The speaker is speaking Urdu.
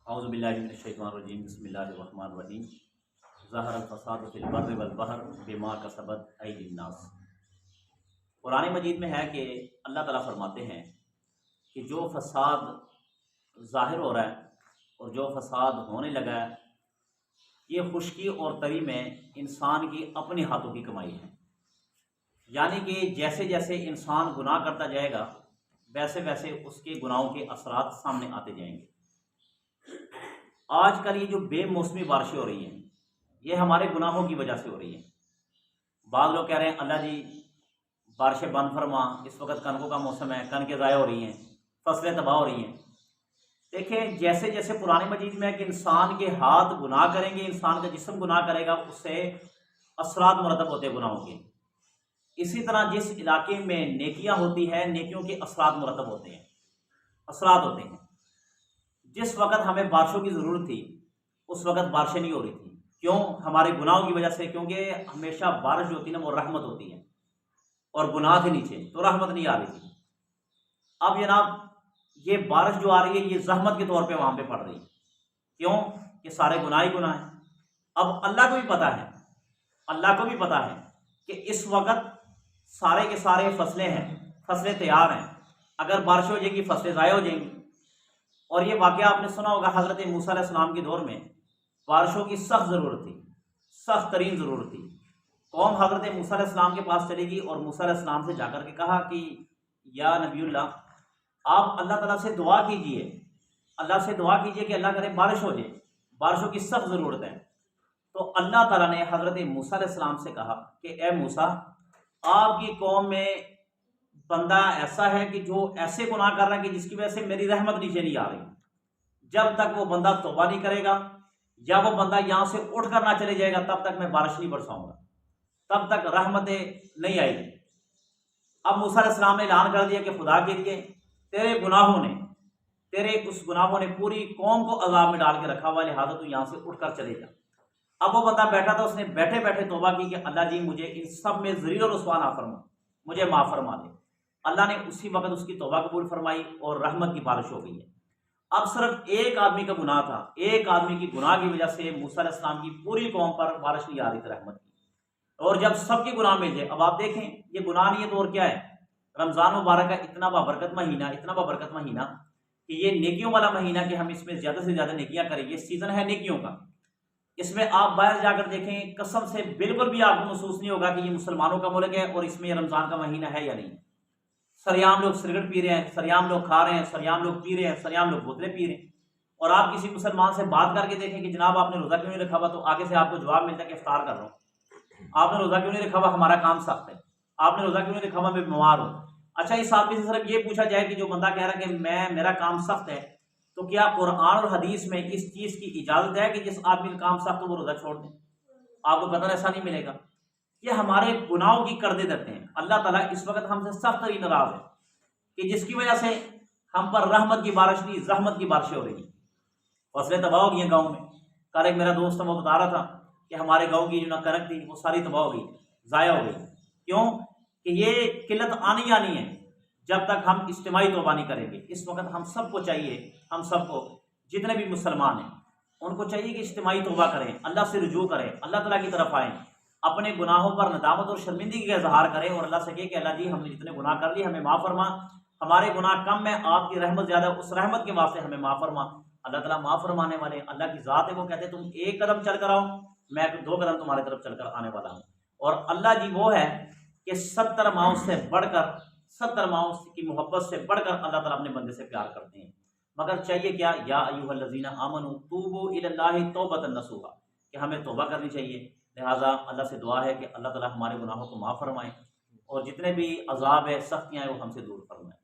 اعوذ باللہ من الشیطان الرجیم بسم اللہ الرحمن الرحیم ظہر الفساد فی البر والبحر بما کسبت ایدی الناس۔ قرآن مجید میں ہے کہ اللہ تعالیٰ فرماتے ہیں کہ جو فساد ظاہر ہو رہا ہے اور جو فساد ہونے لگا ہے یہ خشکی اور تری میں انسان کی اپنی ہاتھوں کی کمائی ہے، یعنی کہ جیسے جیسے انسان گناہ کرتا جائے گا ویسے ویسے اس کے گناہوں کے اثرات سامنے آتے جائیں گے۔ آج کل یہ جو بے موسمی بارشیں ہو رہی ہیں یہ ہمارے گناہوں کی وجہ سے ہو رہی ہیں۔ بعض لوگ کہہ رہے ہیں اللہ جی بارشیں بند فرما، اس وقت کنکوں کا موسم ہے، کنکیں ضائع ہو رہی ہیں، فصلیں تباہ ہو رہی ہیں۔ دیکھیں جیسے جیسے قرآن مجید میں ہے کہ انسان کے ہاتھ گناہ کریں گے، انسان کا جسم گناہ کرے گا، اس سے اثرات مرتب ہوتے ہیں گناہوں کے۔ اسی طرح جس علاقے میں نیکیاں ہوتی ہیں نیکیوں کے اثرات مرتب ہوتے ہیں، اثرات ہوتے ہیں۔ جس وقت ہمیں بارشوں کی ضرورت تھی اس وقت بارشیں نہیں ہو رہی تھیں، کیوں؟ ہمارے گناہوں کی وجہ سے، کیونکہ ہمیشہ بارش جو ہوتی ہے نا وہ رحمت ہوتی ہے اور گناہ تھے نیچے تو رحمت نہیں آ رہی تھی۔ اب جناب یہ بارش جو آ رہی ہے یہ زحمت کے طور پہ وہاں پہ پڑ رہی ہے، کیوں؟ کہ سارے گناہ ہی گناہ ہیں۔ اب اللہ کو بھی پتہ ہے، اللہ کو بھی پتہ ہے کہ اس وقت سارے کے سارے فصلیں ہیں، فصلیں تیار ہیں، اگر بارش ہو جائے گی فصلیں ضائع ہو جائیں گی۔ اور یہ واقعہ آپ نے سنا ہوگا حضرت موسیٰ علیہ السلام کے دور میں بارشوں کی سخت ضرورت تھی، سخت ترین ضرورت تھی۔ قوم حضرت موسیٰ علیہ السلام کے پاس چلے گی اور موسیٰ علیہ السلام سے جا کر کے کہا کہ یا نبی اللہ آپ اللہ تعالیٰ سے دعا کیجئے، اللہ سے دعا کیجئے کہ اللہ کرے بارش ہو جائے، بارشوں کی سخت ضرورت ہے۔ تو اللہ تعالیٰ نے حضرت موسیٰ علیہ السلام سے کہا کہ اے موسیٰ آپ کی قوم میں بندہ ایسا ہے کہ جو ایسے گناہ کر رہا ہے کہ جس کی وجہ سے میری رحمت نیچے نہیں آ رہی۔ جب تک وہ بندہ توبہ نہیں کرے گا یا وہ بندہ یہاں سے اٹھ کر نہ چلے جائے گا تب تک میں بارش نہیں برساؤں گا، تب تک رحمتیں نہیں آئے گی۔ اب موسیٰ علیہ السلام نے اعلان کر دیا کہ خدا کے لیے تیرے گناہوں نے، تیرے اس گناہوں نے پوری قوم کو عذاب میں ڈال کے رکھا ہوا، لہٰذا تو یہاں سے اٹھ کر چلے جا۔ اب وہ بندہ بیٹھا تھا، اس نے بیٹھے بیٹھے توبہ کی کہ اللہ جی مجھے ان سب میں ذلیل و رسوا نہ فرما، مجھے معاف فرما دے۔ اللہ نے اسی وقت اس کی توبہ قبول فرمائی اور رحمت کی بارش ہو گئی ہے۔ اب صرف ایک آدمی کا گناہ تھا، ایک آدمی کی گناہ کی وجہ سے موسیٰ علیہ السلام کی پوری قوم پر بارش نہیں آ رہی تھی رحمت کی۔ اور جب سب کے گناہ مل جائے، اب آپ دیکھیں یہ گناہ نہیں ہے تو اور کیا ہے؟ رمضان مبارک کا اتنا بابرکت مہینہ، اتنا بابرکت مہینہ کہ یہ نیکیوں والا مہینہ کہ ہم اس میں زیادہ سے زیادہ نیکیاں کریں، یہ سیزن ہے نیکیوں کا۔ اس میں آپ باہر جا کر دیکھیں قسم سے بالکل بھی آپ کو محسوس نہیں ہوگا کہ یہ مسلمانوں کا ملک ہے اور اس میں یہ رمضان کا مہینہ ہے یا نہیں۔ سریعام لوگ سگریٹ پی رہے ہیں، سریعام لوگ کھا رہے ہیں، سریعام لوگ پی رہے ہیں، سریعام لوگ بوتلیں پی رہے ہیں۔ اور آپ کسی مسلمان سے بات کر کے دیکھیں کہ جناب آپ نے روزہ کیوں نہیں رکھا ہوا، تو آگے سے آپ کو جواب ملتا ہے کہ افطار کر رہا ہوں۔ آپ نے روزہ کیوں نہیں رکھا ہوا؟ ہمارا کام سخت ہے۔ آپ نے روزہ کیوں نہیں رکھا ہوا؟ میں بیمار ہوں۔ اچھا اس آدمی سے صرف یہ پوچھا جائے کہ جو بندہ کہہ رہا ہے کہ میرا کام سخت ہے، تو کیا قرآن اور حدیث میں اس چیز کی اجازت ہے کہ جس آدمی کا کام سخت ہو وہ روزہ چھوڑ دیں؟ آپ کو قطعاً ایسا نہیں ملے گا۔ یہ ہمارے گناہوں کی کردے دیتے ہیں۔ اللہ تعالیٰ اس وقت ہم سے سخت ترین ناراض ہے کہ جس کی وجہ سے ہم پر رحمت کی بارش نہیں زحمت کی بارشیں ہو رہی ہیں، فصلیں تباہ ہو گئی ہیں گاؤں میں۔ کل ایک میرا دوست وہ بتا رہا تھا کہ ہمارے گاؤں کی جو کنک تھی وہ ساری تباہ ہو گئی، ضائع ہو گئی۔ کیوں؟ کہ یہ قلت آنی آنی ہے جب تک ہم اجتماعی توبہ نہیں کریں گے۔ اس وقت ہم سب کو چاہیے، ہم سب کو جتنے بھی مسلمان ہیں ان کو چاہیے کہ اجتماعی توبہ کریں، اللہ سے رجوع کریں، اللہ تعالیٰ کی طرف آئیں، اپنے گناہوں پر ندامت اور شرمندگی کا اظہار کریں اور اللہ سے کہے کہ اللہ جی ہم نے جتنے گناہ کر لیے ہمیں معاف فرما، ہمارے گناہ کم ہے، آپ کی رحمت زیادہ، اس رحمت کے واسطے ہمیں معاف فرما۔ اللہ تعالیٰ معاف فرمانے والے، اللہ کی ذات ہے، وہ کہتے ہیں تم ایک قدم چل کر آؤ میں 2 قدم تمہارے طرف چل کر آنے والا ہوں۔ اور اللہ جی وہ ہے کہ 70 ماؤں سے بڑھ کر، 70 ماؤں کی محبت سے بڑھ کر اللہ تعالیٰ اپنے بندے سے پیار کرتے ہیں۔ مگر چاہیے کیا؟ یا ایھا الذین آمنوا توبوا الی اللہ توبۃ نصوحا، کہ ہمیں توبہ کرنی چاہیے۔ لہٰذا اللہ سے دعا ہے کہ اللہ تعالیٰ ہمارے گناہوں کو معاف فرمائے اور جتنے بھی عذاب ہے، سختیاں ہیں وہ ہم سے دور فرمائے۔